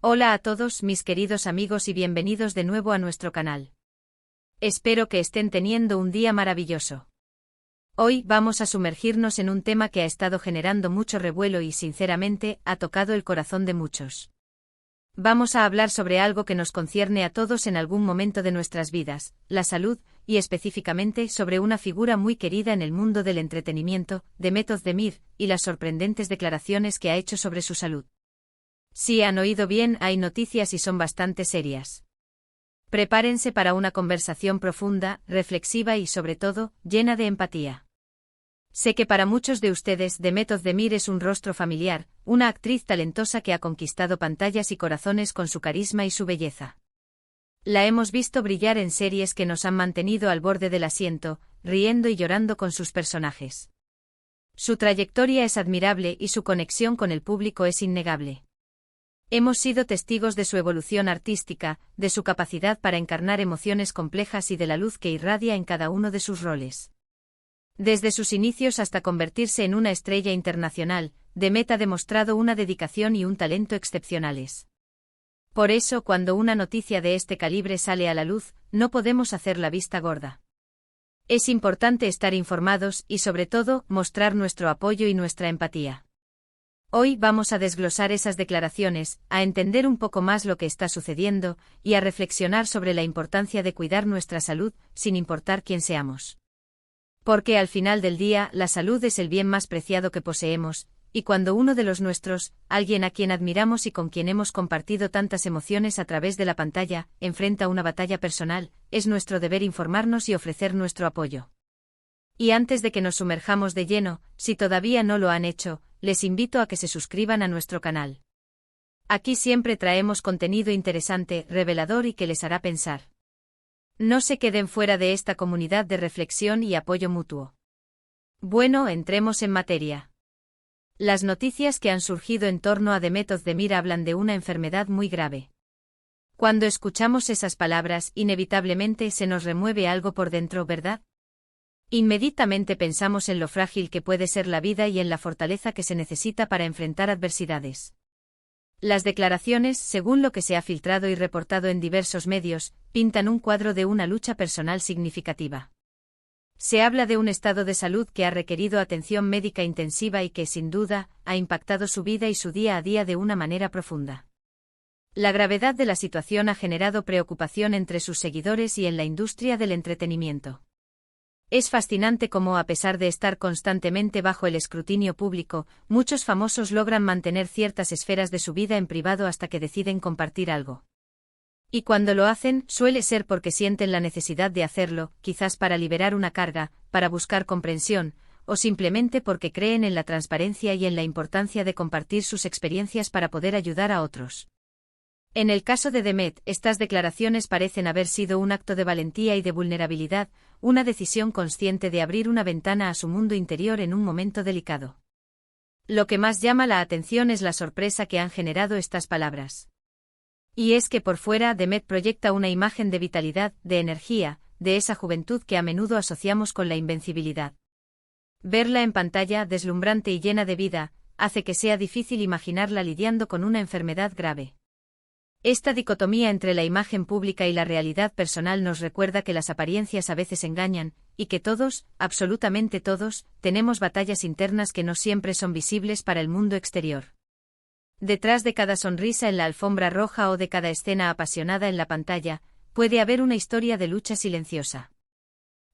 Hola a todos mis queridos amigos y bienvenidos de nuevo a nuestro canal. Espero que estén teniendo un día maravilloso. Hoy vamos a sumergirnos en un tema que ha estado generando mucho revuelo y sinceramente ha tocado el corazón de muchos. Vamos a hablar sobre algo que nos concierne a todos en algún momento de nuestras vidas, la salud, y específicamente sobre una figura muy querida en el mundo del entretenimiento, Demet Özdemir, y las sorprendentes declaraciones que ha hecho sobre su salud. Si han oído bien, hay noticias y son bastante serias. Prepárense para una conversación profunda, reflexiva y sobre todo, llena de empatía. Sé que para muchos de ustedes Demet Özdemir es un rostro familiar, una actriz talentosa que ha conquistado pantallas y corazones con su carisma y su belleza. La hemos visto brillar en series que nos han mantenido al borde del asiento, riendo y llorando con sus personajes. Su trayectoria es admirable y su conexión con el público es innegable. Hemos sido testigos de su evolución artística, de su capacidad para encarnar emociones complejas y de la luz que irradia en cada uno de sus roles. Desde sus inicios hasta convertirse en una estrella internacional, Demet ha demostrado una dedicación y un talento excepcionales. Por eso, cuando una noticia de este calibre sale a la luz, no podemos hacer la vista gorda. Es importante estar informados y, sobre todo, mostrar nuestro apoyo y nuestra empatía. Hoy vamos a desglosar esas declaraciones, a entender un poco más lo que está sucediendo, y a reflexionar sobre la importancia de cuidar nuestra salud, sin importar quién seamos. Porque al final del día, la salud es el bien más preciado que poseemos, y cuando uno de los nuestros, alguien a quien admiramos y con quien hemos compartido tantas emociones a través de la pantalla, enfrenta una batalla personal, es nuestro deber informarnos y ofrecer nuestro apoyo. Y antes de que nos sumerjamos de lleno, si todavía no lo han hecho, les invito a que se suscriban a nuestro canal. Aquí siempre traemos contenido interesante, revelador y que les hará pensar. No se queden fuera de esta comunidad de reflexión y apoyo mutuo. Bueno, entremos en materia. Las noticias que han surgido en torno a Demet Özdemir hablan de una enfermedad muy grave. Cuando escuchamos esas palabras, inevitablemente se nos remueve algo por dentro, ¿verdad? Inmediatamente pensamos en lo frágil que puede ser la vida y en la fortaleza que se necesita para enfrentar adversidades. Las declaraciones, según lo que se ha filtrado y reportado en diversos medios, pintan un cuadro de una lucha personal significativa. Se habla de un estado de salud que ha requerido atención médica intensiva y que, sin duda, ha impactado su vida y su día a día de una manera profunda. La gravedad de la situación ha generado preocupación entre sus seguidores y en la industria del entretenimiento. Es fascinante cómo, a pesar de estar constantemente bajo el escrutinio público, muchos famosos logran mantener ciertas esferas de su vida en privado hasta que deciden compartir algo. Y cuando lo hacen, suele ser porque sienten la necesidad de hacerlo, quizás para liberar una carga, para buscar comprensión, o simplemente porque creen en la transparencia y en la importancia de compartir sus experiencias para poder ayudar a otros. En el caso de Demet, estas declaraciones parecen haber sido un acto de valentía y de vulnerabilidad, una decisión consciente de abrir una ventana a su mundo interior en un momento delicado. Lo que más llama la atención es la sorpresa que han generado estas palabras. Y es que por fuera Demet proyecta una imagen de vitalidad, de energía, de esa juventud que a menudo asociamos con la invencibilidad. Verla en pantalla, deslumbrante y llena de vida, hace que sea difícil imaginarla lidiando con una enfermedad grave. Esta dicotomía entre la imagen pública y la realidad personal nos recuerda que las apariencias a veces engañan, y que todos, absolutamente todos, tenemos batallas internas que no siempre son visibles para el mundo exterior. Detrás de cada sonrisa en la alfombra roja o de cada escena apasionada en la pantalla, puede haber una historia de lucha silenciosa.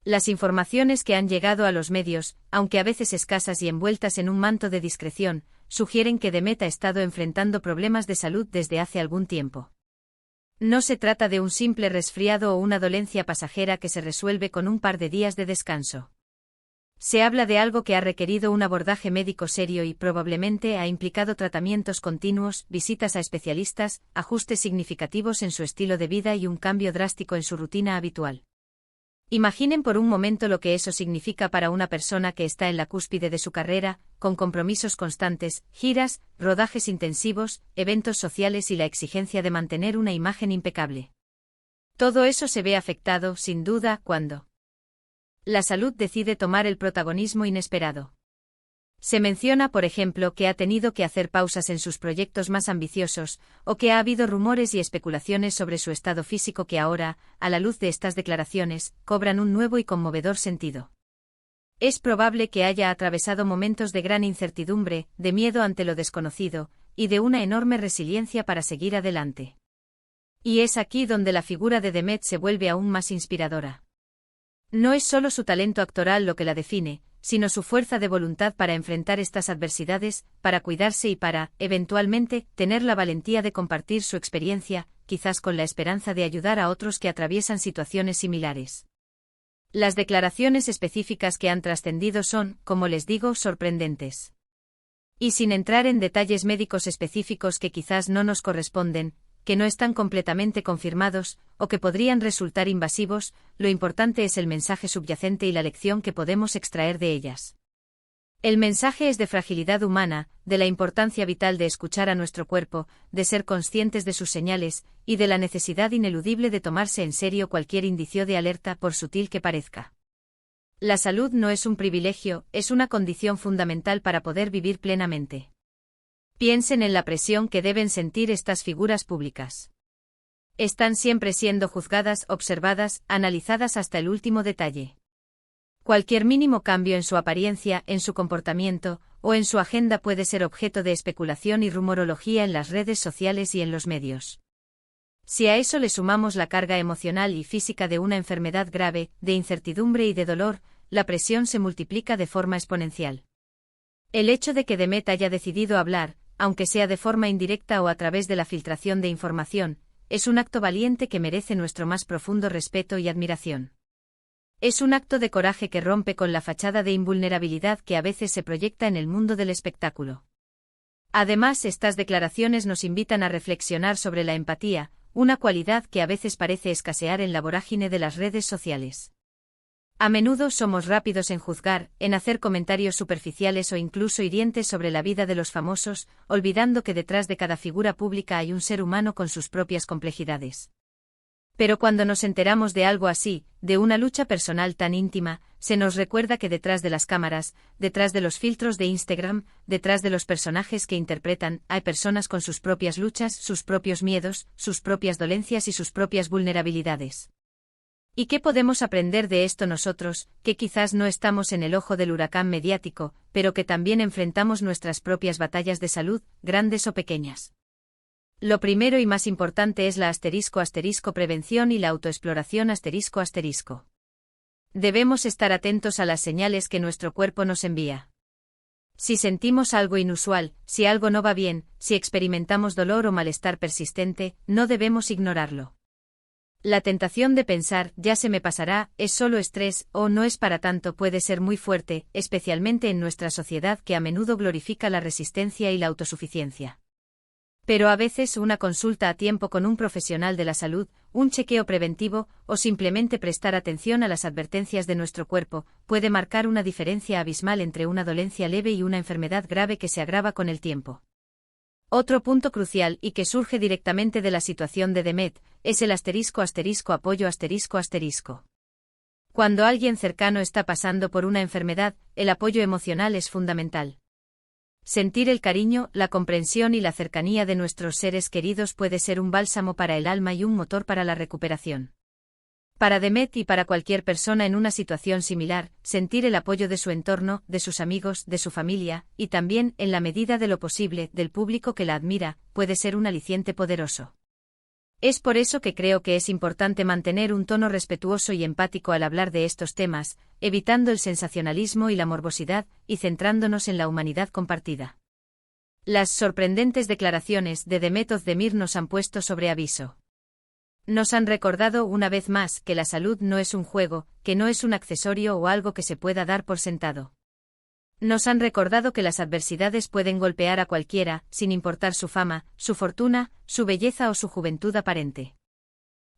Las informaciones que han llegado a los medios, aunque a veces escasas y envueltas en un manto de discreción, sugieren que Demet ha estado enfrentando problemas de salud desde hace algún tiempo. No se trata de un simple resfriado o una dolencia pasajera que se resuelve con un par de días de descanso. Se habla de algo que ha requerido un abordaje médico serio y probablemente ha implicado tratamientos continuos, visitas a especialistas, ajustes significativos en su estilo de vida y un cambio drástico en su rutina habitual. Imaginen por un momento lo que eso significa para una persona que está en la cúspide de su carrera, con compromisos constantes, giras, rodajes intensivos, eventos sociales y la exigencia de mantener una imagen impecable. Todo eso se ve afectado, sin duda, cuando la salud decide tomar el protagonismo inesperado. Se menciona, por ejemplo, que ha tenido que hacer pausas en sus proyectos más ambiciosos, o que ha habido rumores y especulaciones sobre su estado físico que ahora, a la luz de estas declaraciones, cobran un nuevo y conmovedor sentido. Es probable que haya atravesado momentos de gran incertidumbre, de miedo ante lo desconocido, y de una enorme resiliencia para seguir adelante. Y es aquí donde la figura de Demet se vuelve aún más inspiradora. No es solo su talento actoral lo que la define, sino su fuerza de voluntad para enfrentar estas adversidades, para cuidarse y para, eventualmente, tener la valentía de compartir su experiencia, quizás con la esperanza de ayudar a otros que atraviesan situaciones similares. Las declaraciones específicas que han trascendido son, como les digo, sorprendentes. Y sin entrar en detalles médicos específicos que quizás no nos corresponden, que no están completamente confirmados, o que podrían resultar invasivos, lo importante es el mensaje subyacente y la lección que podemos extraer de ellas. El mensaje es de fragilidad humana, de la importancia vital de escuchar a nuestro cuerpo, de ser conscientes de sus señales, y de la necesidad ineludible de tomarse en serio cualquier indicio de alerta, por sutil que parezca. La salud no es un privilegio, es una condición fundamental para poder vivir plenamente. Piensen en la presión que deben sentir estas figuras públicas. Están siempre siendo juzgadas, observadas, analizadas hasta el último detalle. Cualquier mínimo cambio en su apariencia, en su comportamiento, o en su agenda puede ser objeto de especulación y rumorología en las redes sociales y en los medios. Si a eso le sumamos la carga emocional y física de una enfermedad grave, de incertidumbre y de dolor, la presión se multiplica de forma exponencial. El hecho de que Demet haya decidido hablar, aunque sea de forma indirecta o a través de la filtración de información, es un acto valiente que merece nuestro más profundo respeto y admiración. Es un acto de coraje que rompe con la fachada de invulnerabilidad que a veces se proyecta en el mundo del espectáculo. Además, estas declaraciones nos invitan a reflexionar sobre la empatía, una cualidad que a veces parece escasear en la vorágine de las redes sociales. A menudo somos rápidos en juzgar, en hacer comentarios superficiales o incluso hirientes sobre la vida de los famosos, olvidando que detrás de cada figura pública hay un ser humano con sus propias complejidades. Pero cuando nos enteramos de algo así, de una lucha personal tan íntima, se nos recuerda que detrás de las cámaras, detrás de los filtros de Instagram, detrás de los personajes que interpretan, hay personas con sus propias luchas, sus propios miedos, sus propias dolencias y sus propias vulnerabilidades. ¿Y qué podemos aprender de esto nosotros, que quizás no estamos en el ojo del huracán mediático, pero que también enfrentamos nuestras propias batallas de salud, grandes o pequeñas? Lo primero y más importante es la ** prevención y la autoexploración ***. Debemos estar atentos a las señales que nuestro cuerpo nos envía. Si sentimos algo inusual, si algo no va bien, si experimentamos dolor o malestar persistente, no debemos ignorarlo. La tentación de pensar, ya se me pasará, es solo estrés, o no es para tanto puede ser muy fuerte, especialmente en nuestra sociedad que a menudo glorifica la resistencia y la autosuficiencia. Pero a veces una consulta a tiempo con un profesional de la salud, un chequeo preventivo, o simplemente prestar atención a las advertencias de nuestro cuerpo, puede marcar una diferencia abismal entre una dolencia leve y una enfermedad grave que se agrava con el tiempo. Otro punto crucial, y que surge directamente de la situación de Demet, es el ** apoyo ***. Cuando alguien cercano está pasando por una enfermedad, el apoyo emocional es fundamental. Sentir el cariño, la comprensión y la cercanía de nuestros seres queridos puede ser un bálsamo para el alma y un motor para la recuperación. Para Demet y para cualquier persona en una situación similar, sentir el apoyo de su entorno, de sus amigos, de su familia, y también, en la medida de lo posible, del público que la admira, puede ser un aliciente poderoso. Es por eso que creo que es importante mantener un tono respetuoso y empático al hablar de estos temas, evitando el sensacionalismo y la morbosidad, y centrándonos en la humanidad compartida. Las sorprendentes declaraciones de Demet Özdemir nos han puesto sobre aviso. Nos han recordado una vez más que la salud no es un juego, que no es un accesorio o algo que se pueda dar por sentado. Nos han recordado que las adversidades pueden golpear a cualquiera, sin importar su fama, su fortuna, su belleza o su juventud aparente.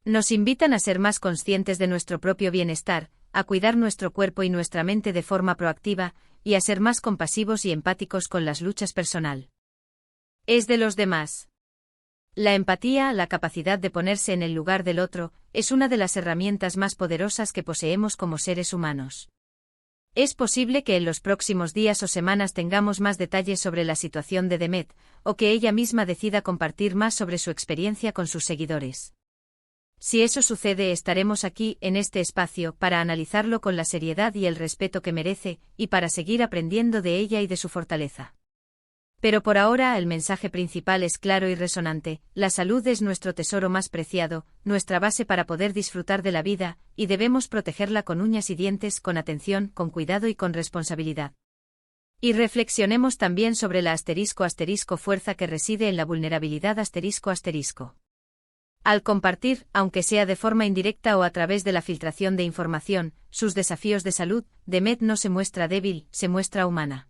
Nos invitan a ser más conscientes de nuestro propio bienestar, a cuidar nuestro cuerpo y nuestra mente de forma proactiva, y a ser más compasivos y empáticos con las luchas personal. Es de los demás. La empatía, la capacidad de ponerse en el lugar del otro, es una de las herramientas más poderosas que poseemos como seres humanos. Es posible que en los próximos días o semanas tengamos más detalles sobre la situación de Demet, o que ella misma decida compartir más sobre su experiencia con sus seguidores. Si eso sucede, estaremos aquí, en este espacio, para analizarlo con la seriedad y el respeto que merece, y para seguir aprendiendo de ella y de su fortaleza. Pero por ahora el mensaje principal es claro y resonante: la salud es nuestro tesoro más preciado, nuestra base para poder disfrutar de la vida, y debemos protegerla con uñas y dientes, con atención, con cuidado y con responsabilidad. Y reflexionemos también sobre la fuerza que reside en la vulnerabilidad ***. Al compartir, aunque sea de forma indirecta o a través de la filtración de información, sus desafíos de salud, Demet no se muestra débil, se muestra humana.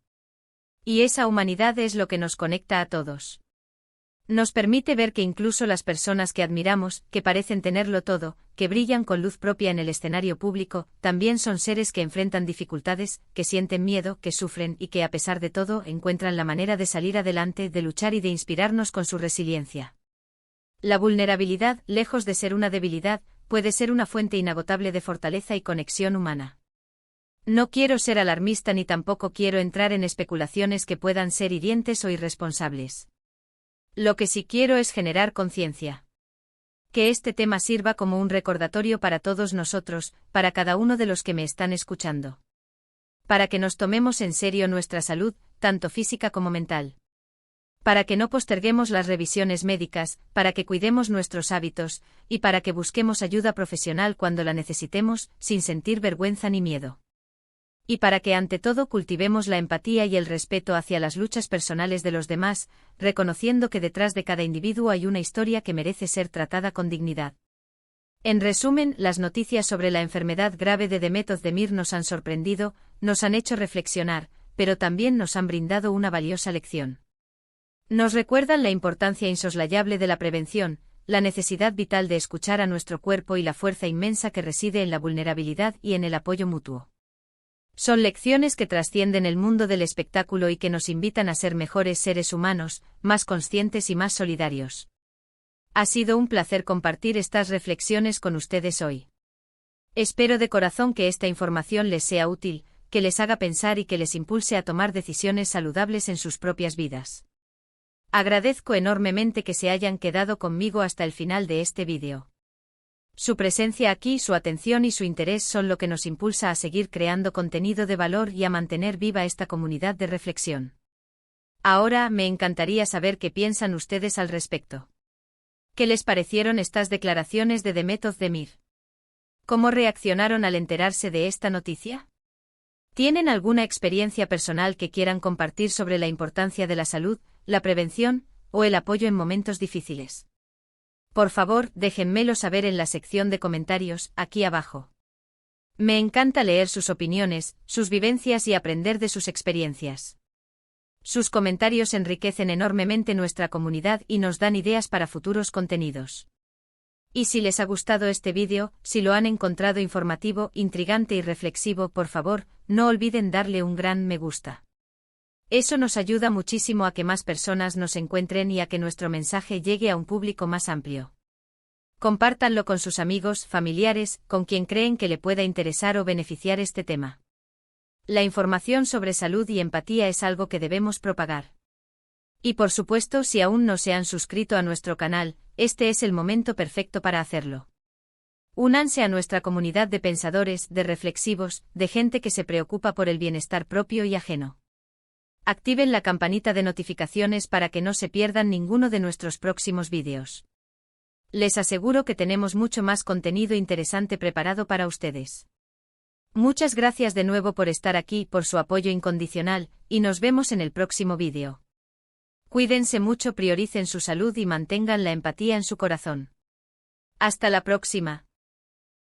Y esa humanidad es lo que nos conecta a todos. Nos permite ver que incluso las personas que admiramos, que parecen tenerlo todo, que brillan con luz propia en el escenario público, también son seres que enfrentan dificultades, que sienten miedo, que sufren y que a pesar de todo encuentran la manera de salir adelante, de luchar y de inspirarnos con su resiliencia. La vulnerabilidad, lejos de ser una debilidad, puede ser una fuente inagotable de fortaleza y conexión humana. No quiero ser alarmista ni tampoco quiero entrar en especulaciones que puedan ser hirientes o irresponsables. Lo que sí quiero es generar conciencia. Que este tema sirva como un recordatorio para todos nosotros, para cada uno de los que me están escuchando. Para que nos tomemos en serio nuestra salud, tanto física como mental. Para que no posterguemos las revisiones médicas, para que cuidemos nuestros hábitos, y para que busquemos ayuda profesional cuando la necesitemos, sin sentir vergüenza ni miedo. Y para que ante todo cultivemos la empatía y el respeto hacia las luchas personales de los demás, reconociendo que detrás de cada individuo hay una historia que merece ser tratada con dignidad. En resumen, las noticias sobre la enfermedad grave de Demet Özdemir nos han sorprendido, nos han hecho reflexionar, pero también nos han brindado una valiosa lección. Nos recuerdan la importancia insoslayable de la prevención, la necesidad vital de escuchar a nuestro cuerpo y la fuerza inmensa que reside en la vulnerabilidad y en el apoyo mutuo. Son lecciones que trascienden el mundo del espectáculo y que nos invitan a ser mejores seres humanos, más conscientes y más solidarios. Ha sido un placer compartir estas reflexiones con ustedes hoy. Espero de corazón que esta información les sea útil, que les haga pensar y que les impulse a tomar decisiones saludables en sus propias vidas. Agradezco enormemente que se hayan quedado conmigo hasta el final de este vídeo. Su presencia aquí, su atención y su interés son lo que nos impulsa a seguir creando contenido de valor y a mantener viva esta comunidad de reflexión. Ahora, me encantaría saber qué piensan ustedes al respecto. ¿Qué les parecieron estas declaraciones de Demet Özdemir? ¿Cómo reaccionaron al enterarse de esta noticia? ¿Tienen alguna experiencia personal que quieran compartir sobre la importancia de la salud, la prevención o el apoyo en momentos difíciles? Por favor, déjenmelo saber en la sección de comentarios, aquí abajo. Me encanta leer sus opiniones, sus vivencias y aprender de sus experiencias. Sus comentarios enriquecen enormemente nuestra comunidad y nos dan ideas para futuros contenidos. Y si les ha gustado este vídeo, si lo han encontrado informativo, intrigante y reflexivo, por favor, no olviden darle un gran me gusta. Eso nos ayuda muchísimo a que más personas nos encuentren y a que nuestro mensaje llegue a un público más amplio. Compártanlo con sus amigos, familiares, con quien creen que le pueda interesar o beneficiar este tema. La información sobre salud y empatía es algo que debemos propagar. Y por supuesto, si aún no se han suscrito a nuestro canal, este es el momento perfecto para hacerlo. Únanse a nuestra comunidad de pensadores, de reflexivos, de gente que se preocupa por el bienestar propio y ajeno. Activen la campanita de notificaciones para que no se pierdan ninguno de nuestros próximos vídeos. Les aseguro que tenemos mucho más contenido interesante preparado para ustedes. Muchas gracias de nuevo por estar aquí, por su apoyo incondicional, y nos vemos en el próximo vídeo. Cuídense mucho, prioricen su salud y mantengan la empatía en su corazón. Hasta la próxima.